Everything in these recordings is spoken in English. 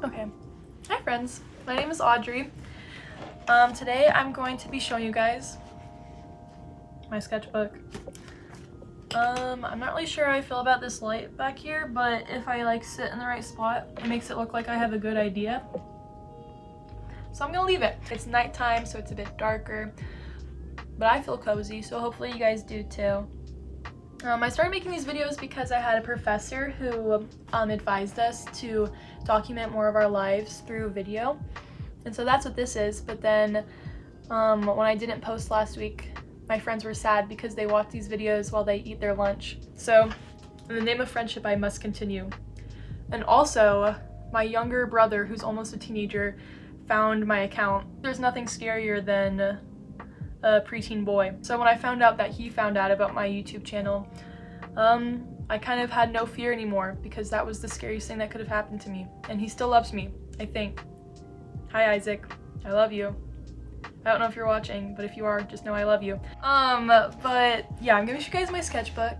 Okay. Hi friends, my name is Audrey. Today I'm going to be showing you guys my sketchbook. I'm not really sure how I feel about this light back here, but if I like sit in the right spot, it makes it look like I have a good idea. So I'm gonna leave it. It's nighttime, so it's a bit darker, but I feel cozy, so hopefully you guys do too. I started making these videos because I had a professor who advised us to document more of our lives through video. And so that's what this is. But then when I didn't post last week, my friends were sad because they watch these videos while they eat their lunch. So in the name of friendship, I must continue. And also, my younger brother, who's almost a teenager, found my account. There's nothing scarier than a preteen boy. So when I found out that he found out about my YouTube channel, I kind of had no fear anymore because that was the scariest thing that could have happened to me. And he still loves me, I think. Hi Isaac, I love you. I don't know if you're watching, but if you are, just know I love you. But yeah, I'm gonna show you guys my sketchbook.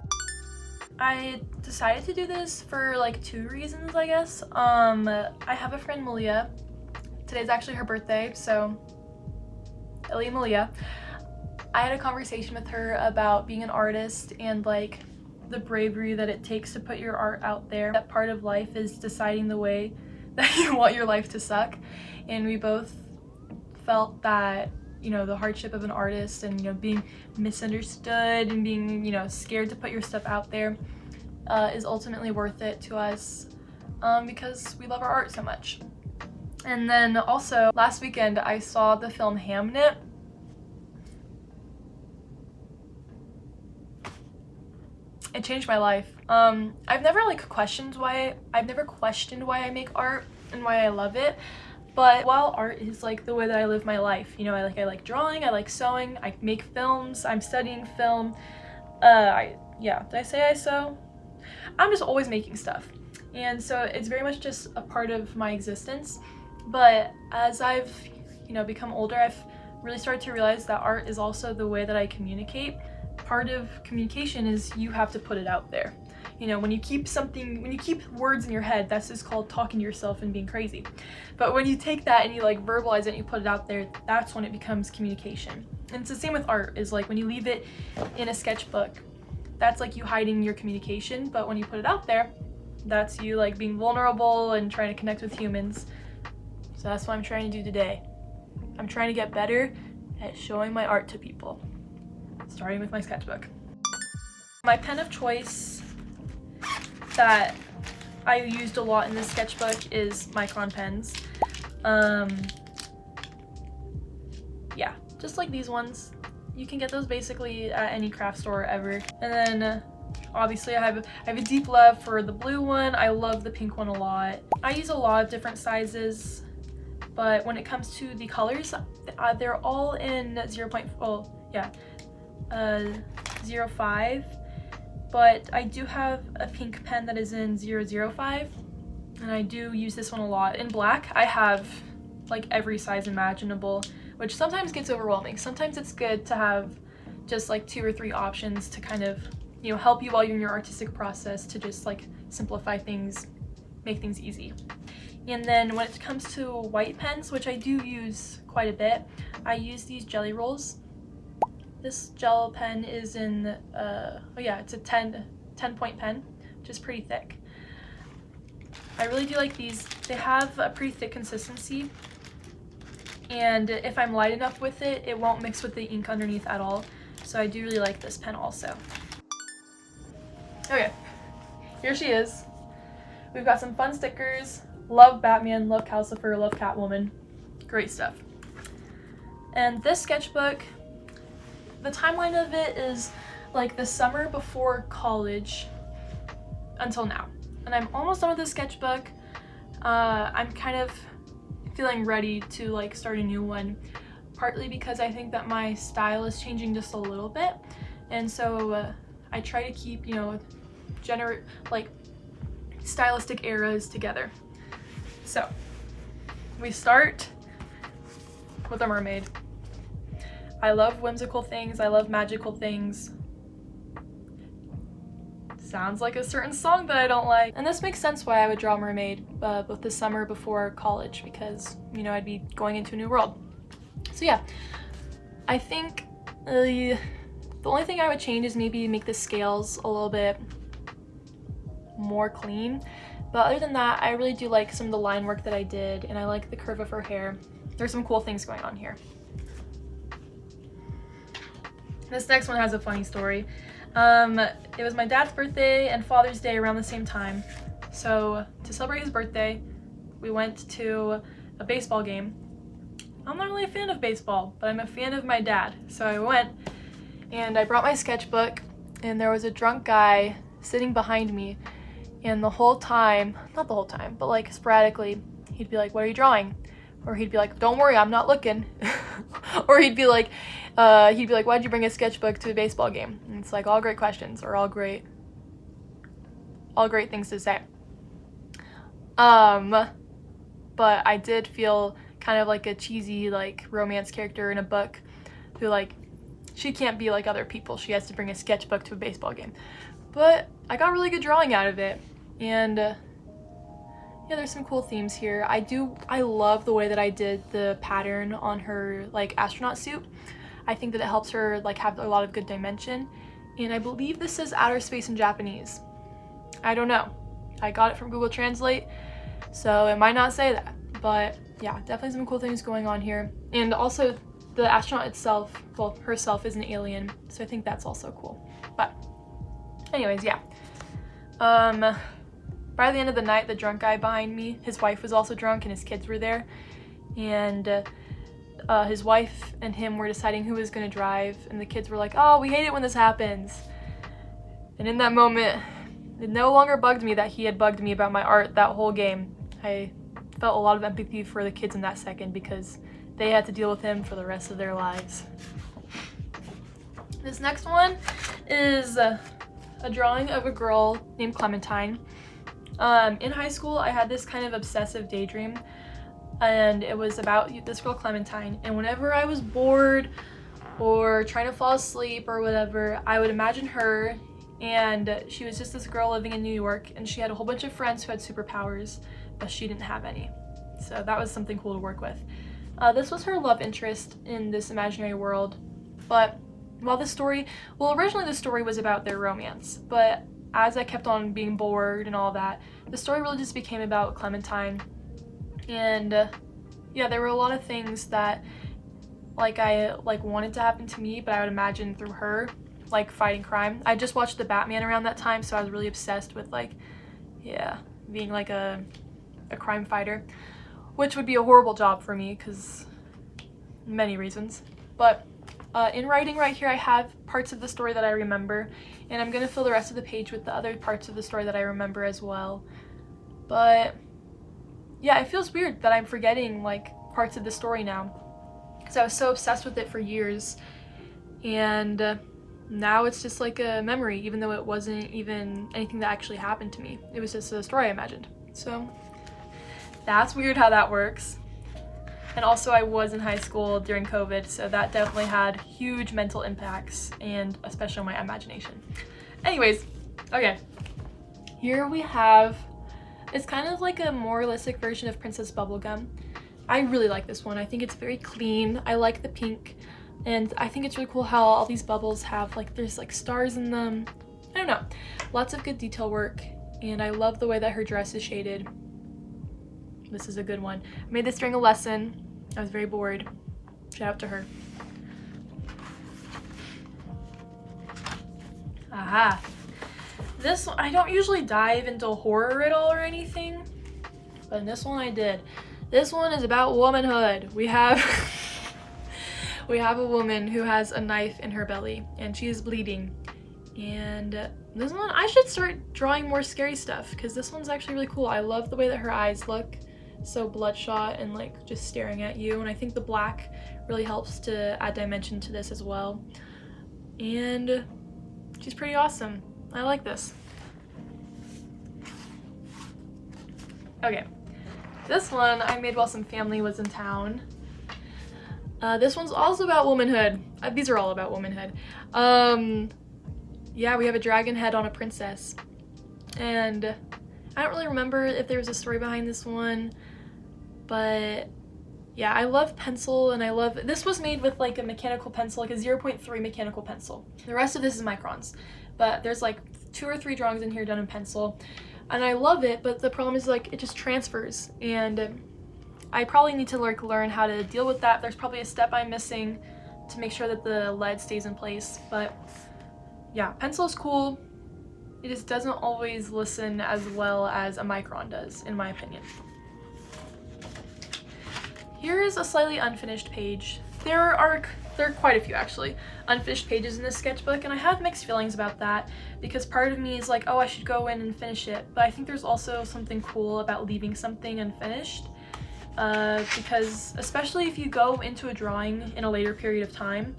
I decided to do this for like 2 reasons, I guess. I have a friend, Malia. Today's actually her birthday, so Ellie Malia. I had a conversation with her about being an artist and like the bravery that it takes to put your art out there. That part of life is deciding the way that you want your life to suck. And we both felt that, you know, the hardship of an artist and, you know, being misunderstood and being, you know, scared to put your stuff out there is ultimately worth it to us because we love our art so much. And then also last weekend I saw the film Hamnet. It changed my life. I've never questioned why I make art and why I love it. But while art is like the way that I live my life, you know, I like drawing, I like sewing, I make films, I'm studying film. Yeah, did I say I sew? I'm just always making stuff. And so it's very much just a part of my existence. But as I've, you know, become older, I've really started to realize that art is also the way that I communicate. Part of communication is you have to put it out there. You know, when you keep words in your head, that's just called talking to yourself and being crazy. But when you take that and you like verbalize it and you put it out there, that's when it becomes communication. And it's the same with art, is like when you leave it in a sketchbook, that's like you hiding your communication. But when you put it out there, that's you like being vulnerable and trying to connect with humans. So that's what I'm trying to do today. I'm trying to get better at showing my art to people, starting with my sketchbook. My pen of choice that I used a lot in this sketchbook is Micron pens. Yeah, just like these ones. You can get those basically at any craft store ever. And then obviously I have a deep love for the blue one. I love the pink one a lot. I use a lot of different sizes, but when it comes to the colors, they're all in 0.5, but I do have a pink pen that is in 0.05, and I do use this one a lot. In black, I have like every size imaginable, which sometimes gets overwhelming. Sometimes it's good to have just like 2 or 3 options to kind of, you know, help you while you're in your artistic process to just like simplify things, make things easy. And then when it comes to white pens, which I do use quite a bit, I use these jelly rolls. This gel pen is in, it's a 10-point pen, which is pretty thick. I really do like these. They have a pretty thick consistency, and if I'm light enough with it, it won't mix with the ink underneath at all. So I do really like this pen also. Okay, here she is. We've got some fun stickers. Love Batman, love Calcifer, love Catwoman. Great stuff. And this sketchbook, the timeline of it is like the summer before college until now. And I'm almost done with the sketchbook. I'm kind of feeling ready to like start a new one, partly because I think that my style is changing just a little bit. And so I try to keep, you know, stylistic eras together. So we start with a mermaid. I love whimsical things, I love magical things. sounds like a certain song that I don't like. And this makes sense why I would draw a mermaid both this summer before college, because, you know, I'd be going into a new world. So yeah, I think the only thing I would change is maybe make the scales a little bit more clean. But other than that, I really do like some of the line work that I did, and I like the curve of her hair. There's some cool things going on here. This next one has a funny story. It was my dad's birthday and Father's Day around the same time. So to celebrate his birthday, we went to a baseball game. I'm not really a fan of baseball, but I'm a fan of my dad. So I went and I brought my sketchbook, and there was a drunk guy sitting behind me, and the whole time, not the whole time, but like sporadically, he'd be like, "What are you drawing?" Or he'd be like, "Don't worry, I'm not looking." Or he'd be like, "Why'd you bring a sketchbook to a baseball game?" And it's like, all great questions, or all great things to say. But I did feel kind of like a cheesy like romance character in a book who, like, she can't be like other people. She has to bring a sketchbook to a baseball game. But I got really good drawing out of it, and yeah, there's some cool themes here. I love the way that I did the pattern on her like astronaut suit. I think that it helps her like have a lot of good dimension, and I believe this says outer space in Japanese. I don't know. I got it from Google Translate, so it might not say that, but yeah, definitely some cool things going on here. And also the astronaut itself, well, herself is an alien, so I think that's also cool. But anyways, yeah. By the end of the night, the drunk guy behind me, his wife was also drunk and his kids were there, and his wife and him were deciding who was going to drive, and the kids were like, "Oh, we hate it when this happens." And in that moment, it no longer bugged me that he had bugged me about my art that whole game. I felt a lot of empathy for the kids in that second, because they had to deal with him for the rest of their lives. This next one is a drawing of a girl named Clementine. In high school, I had this kind of obsessive daydream, and it was about this girl Clementine, and whenever I was bored or trying to fall asleep or whatever, I would imagine her, and she was just this girl living in New York, and she had a whole bunch of friends who had superpowers, but she didn't have any. So that was something cool to work with. This was her love interest in this imaginary world, but while originally the story was about their romance, but as I kept on being bored and all that, the story really just became about Clementine. And yeah, there were a lot of things that I wanted to happen to me, but I would imagine through her, like fighting crime. I just watched the Batman around that time, so I was really obsessed with being like a crime fighter, which would be a horrible job for me because many reasons. But in writing right here, I have parts of the story that I remember, and I'm gonna fill the rest of the page with the other parts of the story that I remember as well. But yeah, it feels weird that I'm forgetting like parts of the story now, because I was so obsessed with it for years, and now it's just like a memory, even though it wasn't even anything that actually happened to me. It was just a story I imagined. So that's weird how that works. And also, I was in high school during COVID, so that definitely had huge mental impacts, and especially on my imagination. Anyways, okay. Here we have, it's kind of like a more realistic version of Princess Bubblegum. I really like this one. I think it's very clean. I like the pink, and I think it's really cool how all these bubbles have there's like stars in them. I don't know. Lots of good detail work, and I love the way that her dress is shaded. This is a good one. I made this during a lesson. I was very bored. Shout out to her. Aha. This one, I don't usually dive into horror at all or anything, but in this one I did. This one is about womanhood. We have a woman who has a knife in her belly, and she is bleeding. And this one, I should start drawing more scary stuff, because this one's actually really cool. I love the way that her eyes look so bloodshot and just staring at you, and I think the black really helps to add dimension to this as well. And she's pretty awesome. I like this. Okay, this one I made while some family was in town. This one's also about womanhood. These are all about womanhood. Yeah, we have a dragon head on a princess, and I don't really remember if there was a story behind this one, but yeah, I love pencil, and I love, this was made with like a mechanical pencil, like a 0.3 mechanical pencil. The rest of this is microns, but there's like 2 or 3 drawings in here done in pencil, and I love it, but the problem is like it just transfers, and I probably need to like learn how to deal with that. There's probably a step I'm missing to make sure that the lead stays in place, but yeah, pencil is cool. It just doesn't always listen as well as a micron does, in my opinion. Here is a slightly unfinished page. There are quite a few actually unfinished pages in this sketchbook, and I have mixed feelings about that because part of me is like, oh, I should go in and finish it, but I think there's also something cool about leaving something unfinished, because especially if you go into a drawing in a later period of time,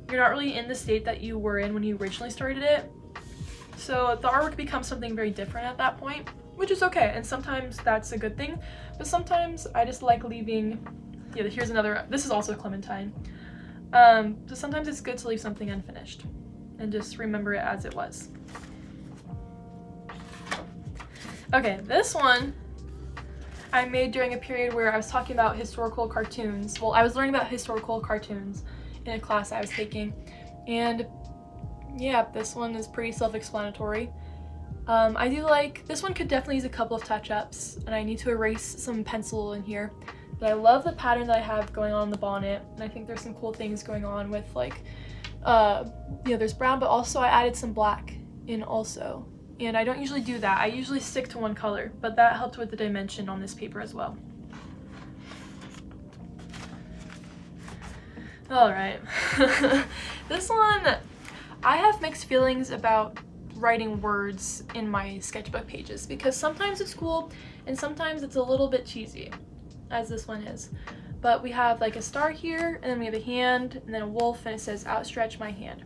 you're not really in the state that you were in when you originally started it, so the artwork becomes something very different at that point, which is okay, and sometimes that's a good thing, but sometimes I just like leaving. Yeah, here's another, this is also Clementine. So sometimes it's good to leave something unfinished and just remember it as it was. Okay, this one I made during a period where I was talking about historical cartoons. Well, I was learning about historical cartoons in a class I was taking, and yeah, this one is pretty self-explanatory. I do like, this one could definitely use a couple of touch-ups, and I need to erase some pencil in here. But I love the pattern that I have going on the bonnet, and I think there's some cool things going on with like, there's brown, but also I added some black in also. And I don't usually do that. I usually stick to one color, but that helped with the dimension on this paper as well. All right. This one, I have mixed feelings about writing words in my sketchbook pages because sometimes it's cool and sometimes it's a little bit cheesy, as this one is. But we have like a star here, and then we have a hand, and then a wolf, and it says outstretch my hand.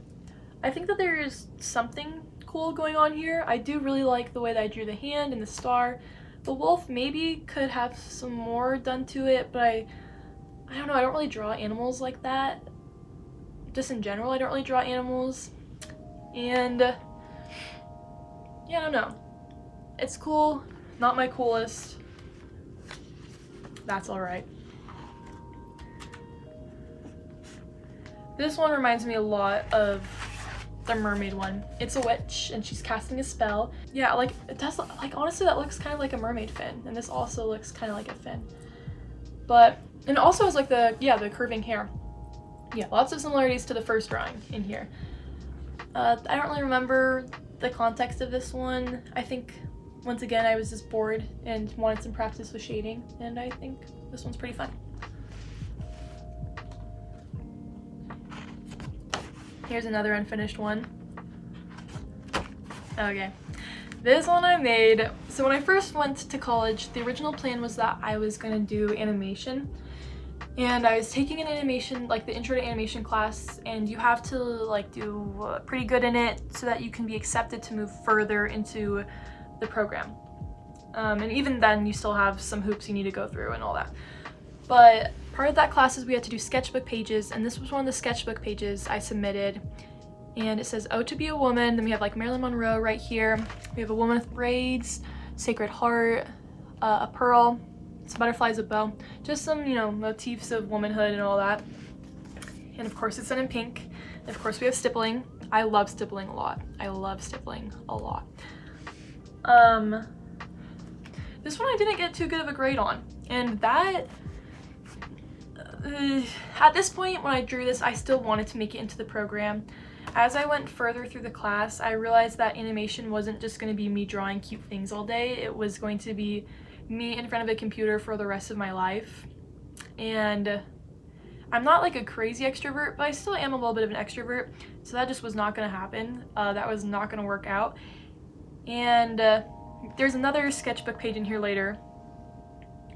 I think that there is something cool going on here. I do really like the way that I drew the hand and the star. The wolf maybe could have some more done to it, but I don't know, I don't really draw animals like that. Just in general, I don't really draw animals. And yeah, I don't know. It's cool, not my coolest. That's alright. This one reminds me a lot of the mermaid one. It's a witch and she's casting a spell. Yeah, like it does, like honestly that looks kind of like a mermaid fin, and this also looks kind of like a fin. But, and it also has like the curving hair. Yeah, lots of similarities to the first drawing in here. I don't really remember the context of this one. I think once again I was just bored and wanted some practice with shading, and I think this one's pretty fun. Here's another unfinished one. Okay, this one I made. So when I first went to college, the original plan was that I was gonna do animation, and I was taking an animation, like the intro to animation class, and you have to like do pretty good in it so that you can be accepted to move further into the program. And even then you still have some hoops you need to go through and all that. But part of that class is we had to do sketchbook pages, and this was one of the sketchbook pages I submitted. And it says, "Oh, to be a woman." Then we have like Marilyn Monroe right here. We have a woman with braids, Sacred Heart, a pearl, some butterflies, a bow. Just some, you know, motifs of womanhood and all that. And of course it's done in pink. And of course we have stippling. I love stippling a lot. I love stippling a lot. This one I didn't get too good of a grade on. And that, at this point when I drew this, I still wanted to make it into the program. As I went further through the class, I realized that animation wasn't just going to be me drawing cute things all day. It was going to be me in front of a computer for the rest of my life. And I'm not like a crazy extrovert, but I still am a little bit of an extrovert. So that just was not going to happen. That was not going to work out. And there's another sketchbook page in here later,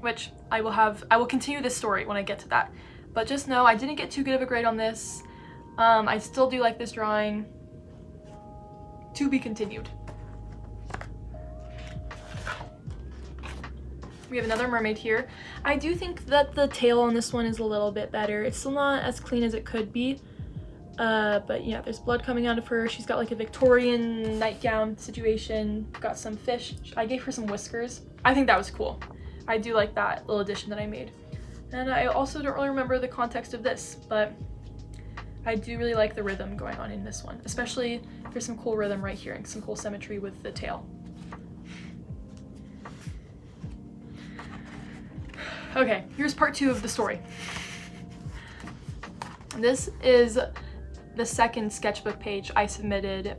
which I will continue this story when I get to that. But just know I didn't get too good of a grade on this. I still do like this drawing. To be continued. We have another mermaid here. I do think that the tail on this one is a little bit better. It's still not as clean as it could be, But yeah, there's blood coming out of her. She's got like a Victorian nightgown situation, got some fish. I gave her some whiskers. I think that was cool. I do like that little addition that I made. And I also don't really remember the context of this, but I do really like the rhythm going on in this one, especially there's some cool rhythm right here and some cool symmetry with the tail. Okay, here's part 2 of the story. This is the second sketchbook page I submitted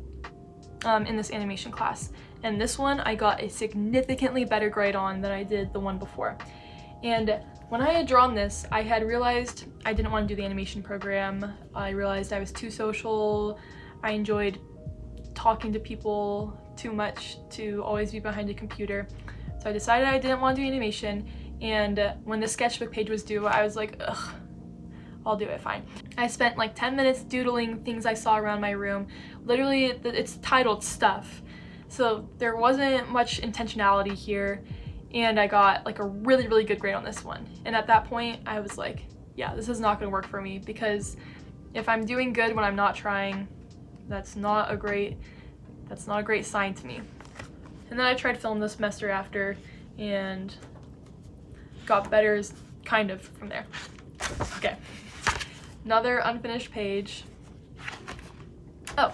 in this animation class. And this one I got a significantly better grade on than I did the one before. And when I had drawn this, I had realized I didn't want to do the animation program. I realized I was too social. I enjoyed talking to people too much to always be behind a computer. So I decided I didn't want to do animation. And when the sketchbook page was due, I was like, ugh, I'll do it, fine. I spent like 10 minutes doodling things I saw around my room. Literally, it's titled Stuff. So there wasn't much intentionality here. And I got like a really, really good grade on this one. And at that point, I was like, yeah, this is not gonna work for me, because if I'm doing good when I'm not trying, that's not a great sign to me. And then I tried film this semester after and got better kind of from there. Okay, another unfinished page. Oh,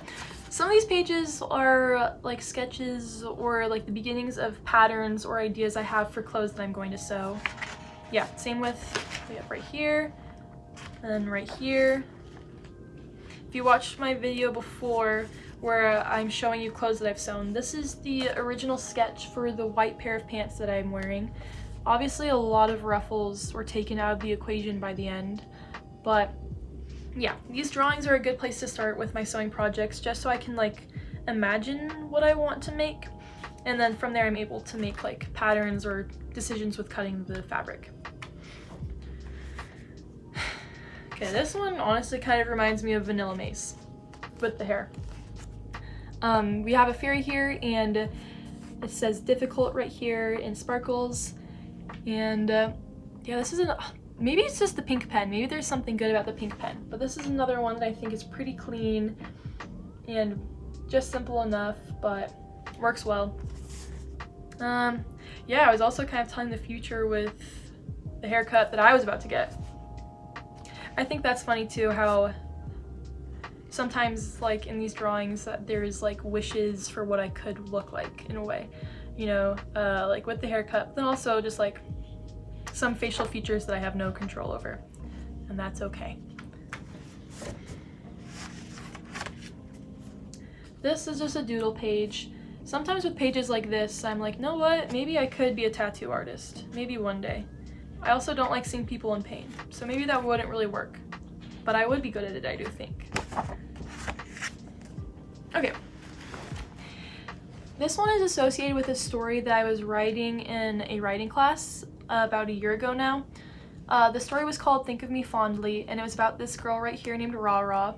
some of these pages are like sketches or like the beginnings of patterns or ideas I have for clothes that I'm going to sew. Yeah, same with, we have right here and right here. If you watched my video before where I'm showing you clothes that I've sewn, this is the original sketch for the white pair of pants that I'm wearing. Obviously a lot of ruffles were taken out of the equation by the end, but yeah, these drawings are a good place to start with my sewing projects, just so I can like imagine what I want to make, and then from there I'm able to make like patterns or decisions with cutting the fabric. Okay, this one honestly kind of reminds me of Vanilla Mace with the hair. We have a fairy here, and it says difficult right here in sparkles, and yeah, this is maybe it's just the pink pen. Maybe there's something good about the pink pen, but this is another one that I think is pretty clean and just simple enough, but works well. Yeah, I was also kind of telling the future with the haircut that I was about to get. I think that's funny too, how sometimes like in these drawings that there's like wishes for what I could look like in a way, you know, like with the haircut, but then also just like some facial features that I have no control over, and that's okay. This is just a doodle page. Sometimes with pages like this, I'm like, know what? Maybe I could be a tattoo artist. Maybe one day. I also don't like seeing people in pain, so maybe that wouldn't really work. But I would be good at it, I do think. Okay. This one is associated with a story that I was writing in a writing class about a year ago now. The story was called Think of Me Fondly, and it was about this girl right here named Rah,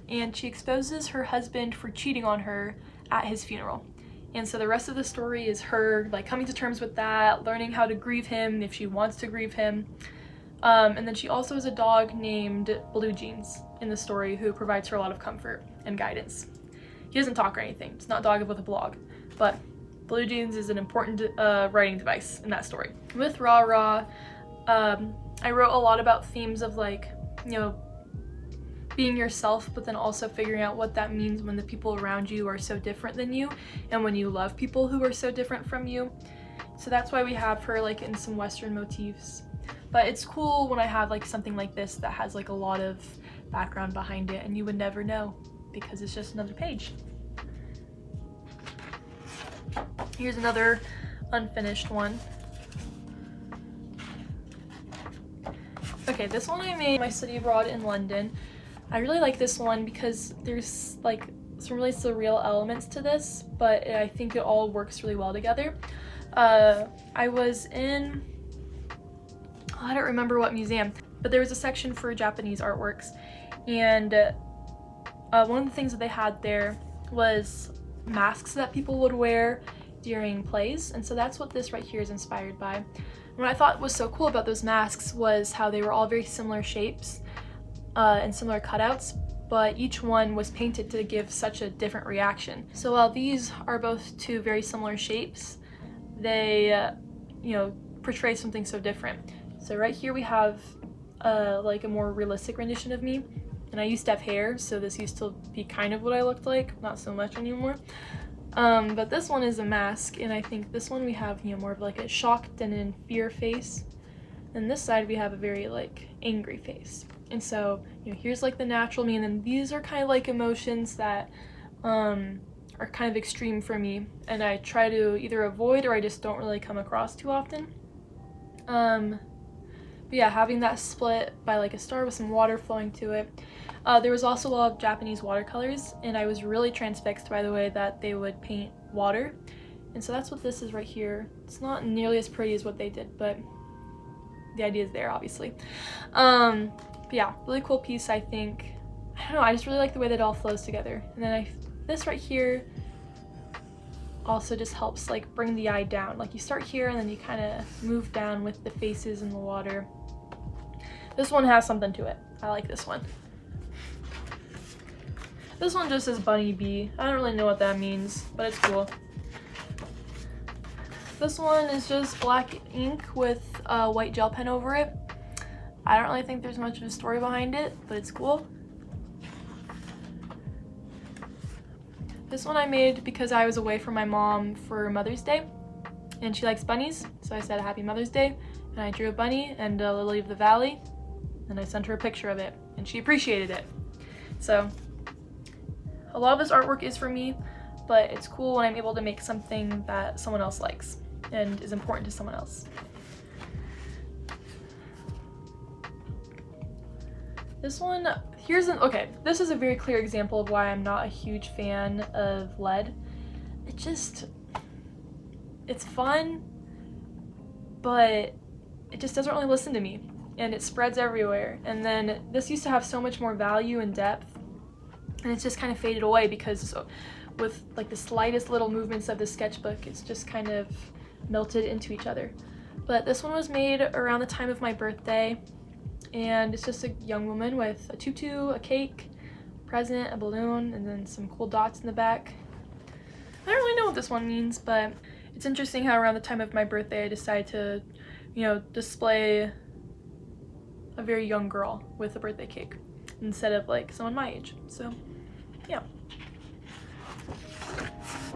and she exposes her husband for cheating on her at his funeral. And so the rest of the story is her like coming to terms with that, learning how to grieve him if she wants to grieve him. And then she also has a dog named Blue Jeans in the story who provides her a lot of comfort and guidance. He doesn't talk or anything. It's not Dog with a blog, but Blue Jeans is an important writing device in that story. With Rah, I wrote a lot about themes of like, you know, being yourself, but then also figuring out what that means when the people around you are so different than you, and when you love people who are so different from you. So that's why we have her like in some Western motifs. But it's cool when I have like something like this that has like a lot of background behind it, and you would never know because it's just another page. Here's another unfinished one. Okay, this one I made my study abroad in London. I really like this one because there's like some really surreal elements to this, but I think it all works really well together. I was in, I don't remember what museum, but there was a section for Japanese artworks, and one of the things that they had there was masks that people would wear during plays, and so that's what this right here is inspired by. And what I thought was so cool about those masks was how they were all very similar shapes and similar cutouts, but each one was painted to give such a different reaction. So while these are both two very similar shapes, they, you know, portray something so different. So right here we have like a more realistic rendition of me, and I used to have hair, so this used to be kind of what I looked like, not so much anymore. But this one is a mask, and I think this one we have, you know, more of like a shocked and in fear face, and this side we have a very like angry face. And so, you know, here's like the natural me, and then these are kind of like emotions that are kind of extreme for me, and I try to either avoid or I just don't really come across too often. But yeah, having that split by like a star with some water flowing to it. There was also a lot of Japanese watercolors, and I was really transfixed by the way that they would paint water. And so that's what this is right here. It's not nearly as pretty as what they did, but the idea is there, obviously. But yeah, really cool piece, I think. I don't know, I just really like the way that it all flows together. And then this right here also just helps like bring the eye down. Like you start here and then you kind of move down with the faces in the water. This one has something to it. I like this one. This one just says Bunny Bee. I don't really know what that means, but it's cool. This one is just black ink with a white gel pen over it. I don't really think there's much of a story behind it, but it's cool. This one I made because I was away from my mom for Mother's Day, and she likes bunnies, so I said Happy Mother's Day, and I drew a bunny and a lily of the valley, and I sent her a picture of it, and she appreciated it. So a lot of this artwork is for me, but it's cool when I'm able to make something that someone else likes and is important to someone else. This one, okay, this is a very clear example of why I'm not a huge fan of lead. It's fun, but it just doesn't really listen to me, and it spreads everywhere. And then this used to have so much more value and depth, and it's just kind of faded away because with like the slightest little movements of the sketchbook, it's just kind of melted into each other. But this one was made around the time of my birthday, and it's just a young woman with a tutu, a cake, present, a balloon, and then some cool dots in the back. I don't really know what this one means, but it's interesting how around the time of my birthday I decided to, you know, display a very young girl with a birthday cake instead of like someone my age. So yeah.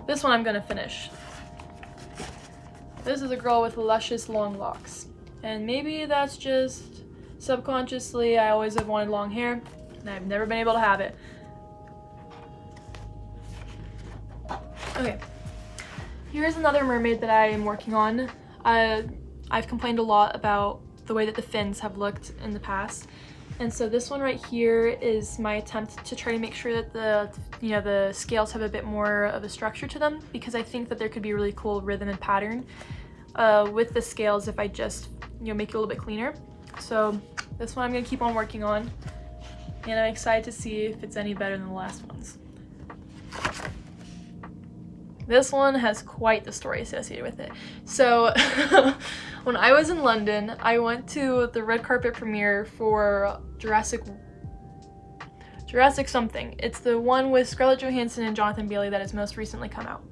This one I'm gonna finish. This is a girl with luscious long locks, and maybe that's just subconsciously I always have wanted long hair, and I've never been able to have it. Okay, here's another mermaid that I am working on. I've complained a lot about the way that the fins have looked in the past, and so this one right here is my attempt to try to make sure that the scales have a bit more of a structure to them, because I think that there could be a really cool rhythm and pattern with the scales if I just make it a little bit cleaner. So this one I'm gonna keep on working on, and I'm excited to see if it's any better than the last ones. This one has quite the story associated with it. So when I was in London, I went to the red carpet premiere for Jurassic something. It's the one with Scarlett Johansson and Jonathan Bailey that has most recently come out.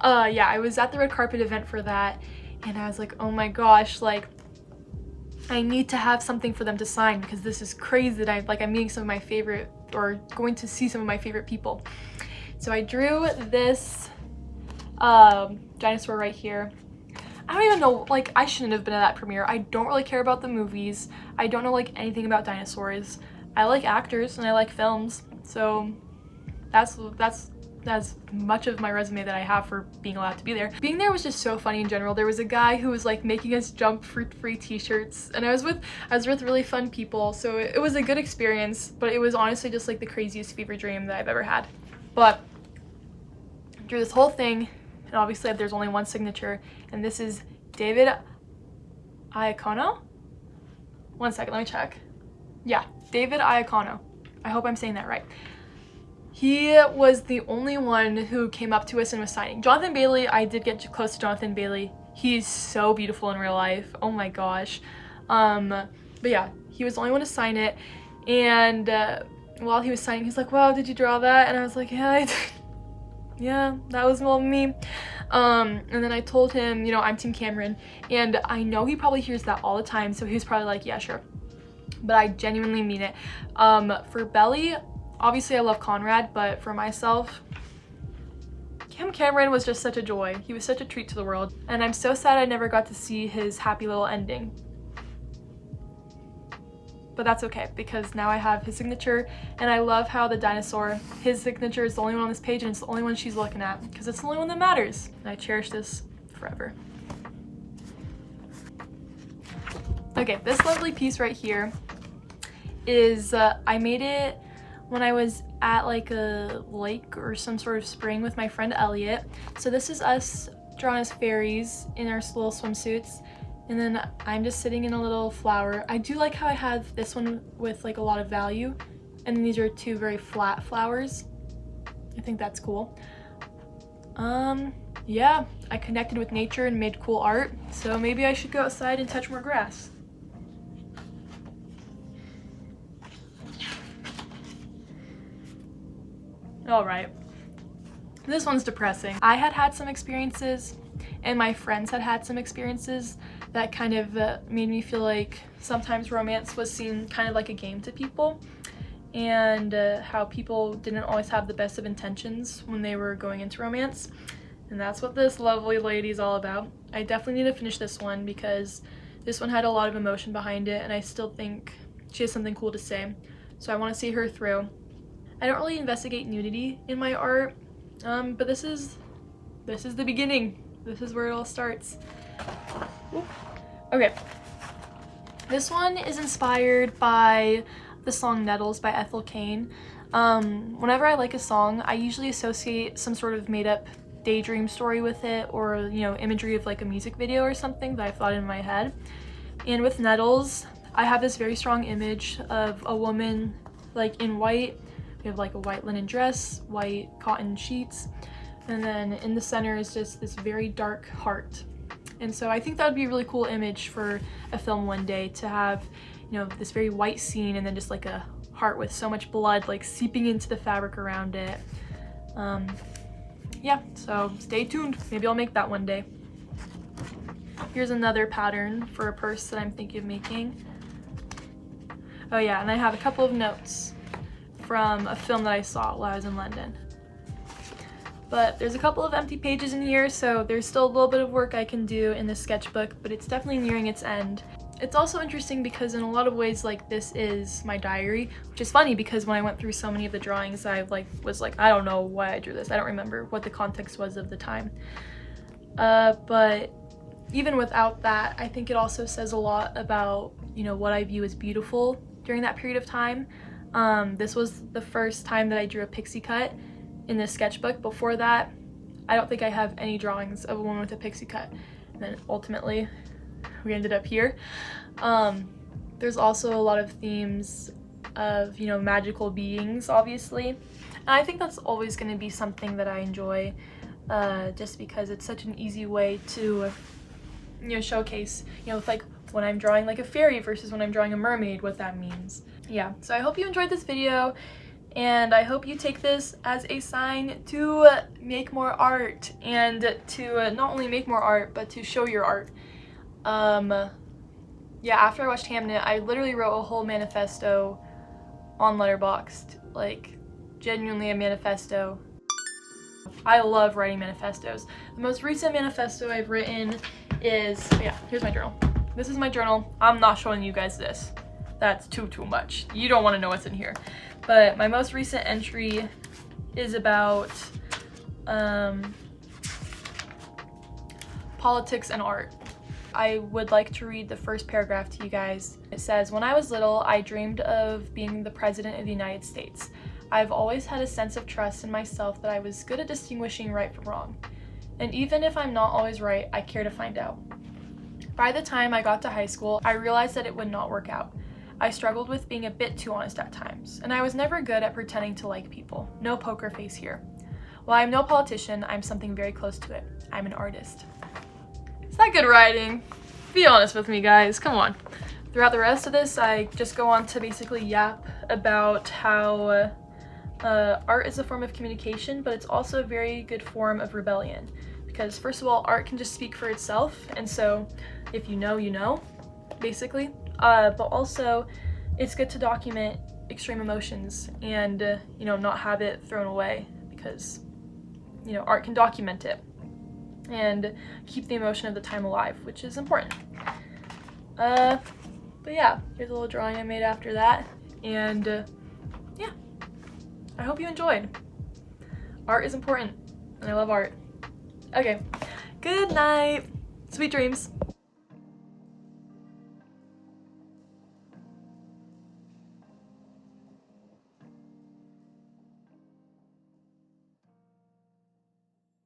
Yeah, I was at the red carpet event for that, and I was like, oh my gosh, like I need to have something for them to sign, because this is crazy that I'm meeting some of my favorite, or going to see some of my favorite people. So I drew this dinosaur right here. I don't even know, like, I shouldn't have been at that premiere. I don't really care about the movies. I don't know like anything about dinosaurs. I like actors and I like films, so that's as much of my resume that I have for being allowed to be there. Being there was just so funny in general. There was a guy who was like making us jump fruit-free t-shirts, and I was with really fun people, so it was a good experience, but it was honestly just like the craziest fever dream that I've ever had. But through this whole thing, and obviously there's only one signature, and this is David Iacono. One second, let me check. Yeah, David Iacono. I hope I'm saying that right. He was the only one who came up to us and was signing. Jonathan Bailey, I did get close to Jonathan Bailey. He's so beautiful in real life. Oh my gosh. But yeah, he was the only one to sign it, and while he was signing, he's like, wow, did you draw that? And I was like, yeah, I did. Yeah, that was all me. And then I told him, you know, I'm Team Cameron, and I know he probably hears that all the time, so he was probably like, yeah, sure. But I genuinely mean it. For Belly, obviously I love Conrad, but for myself, Cameron was just such a joy. He was such a treat to the world, and I'm so sad I never got to see his happy little ending. But that's okay, because now I have his signature, and I love how the dinosaur, his signature is the only one on this page, and it's the only one she's looking at, because it's the only one that matters. And I cherish this forever. Okay, this lovely piece right here is, I made it when I was at like a lake or some sort of spring with my friend Elliot. So this is us drawn as fairies in our little swimsuits. And then I'm just sitting in a little flower. I do like how I have this one with like a lot of value. And then these are two very flat flowers. I think that's cool. Yeah, I connected with nature and made cool art. So maybe I should go outside and touch more grass. All right, this one's depressing. I had some experiences, and my friends had some experiences that kind of made me feel like sometimes romance was seen kind of like a game to people, and how people didn't always have the best of intentions when they were going into romance. And that's what this lovely lady is all about. I definitely need to finish this one because this one had a lot of emotion behind it, and I still think she has something cool to say. So I want to see her through. I don't really investigate nudity in my art, but this is the beginning. This is where it all starts. Ooh. Okay. This one is inspired by the song Nettles by Ethel Cain. Whenever I like a song, I usually associate some sort of made-up daydream story with it, or, you know, imagery of like a music video or something that I've thought in my head. And with Nettles, I have this very strong image of a woman like in white. We have like a white linen dress, white cotton sheets, and then in the center is just this very dark heart. And so I think that would be a really cool image for a film one day, to have, you know, this very white scene and then just like a heart with so much blood like seeping into the fabric around it. Yeah, so stay tuned. Maybe I'll make that one day. Here's another pattern for a purse that I'm thinking of making. Oh yeah, and I have a couple of notes from a film that I saw while I was in London. But there's a couple of empty pages in here, so there's still a little bit of work I can do in this sketchbook, but it's definitely nearing its end. It's also interesting because in a lot of ways, like, this is my diary, which is funny because when I went through so many of the drawings, I was like, I don't know why I drew this. I don't remember what the context was of the time. But even without that, I think it also says a lot about, you know, what I view as beautiful during that period of time. This was the first time that I drew a pixie cut in this sketchbook. Before that, I don't think I have any drawings of a woman with a pixie cut. And then ultimately, we ended up here. There's also a lot of themes of, you know, magical beings, obviously. And I think that's always going to be something that I enjoy, just because it's such an easy way to, you know, showcase, you know, with, like, when I'm drawing like a fairy versus when I'm drawing a mermaid, what that means. Yeah, so I hope you enjoyed this video, and I hope you take this as a sign to make more art, and to not only make more art, but to show your art. Yeah, after I watched Hamnet, I literally wrote a whole manifesto on Letterboxd, like, genuinely a manifesto. I love writing manifestos. The most recent manifesto I've written is, yeah, here's my journal. This is my journal. I'm not showing you guys this. That's too much. You don't want to know what's in here. But my most recent entry is about politics and art. I would like to read the first paragraph to you guys. It says, "When I was little, I dreamed of being the President of the United States. I've always had a sense of trust in myself that I was good at distinguishing right from wrong. And even if I'm not always right, I care to find out. By the time I got to high school, I realized that it would not work out. I struggled with being a bit too honest at times, and I was never good at pretending to like people. No poker face here. While I'm no politician, I'm something very close to it. I'm an artist." Is that good writing? Be honest with me, guys. Come on. Throughout the rest of this, I just go on to basically yap about how art is a form of communication, but it's also a very good form of rebellion. Because first of all, art can just speak for itself, and so if you know, you know, basically. But also, it's good to document extreme emotions and, you know, not have it thrown away, because, you know, art can document it and keep the emotion of the time alive, which is important. But yeah, here's a little drawing I made after that, and yeah, I hope you enjoyed. Art is important, and I love art. Okay, good night, sweet dreams.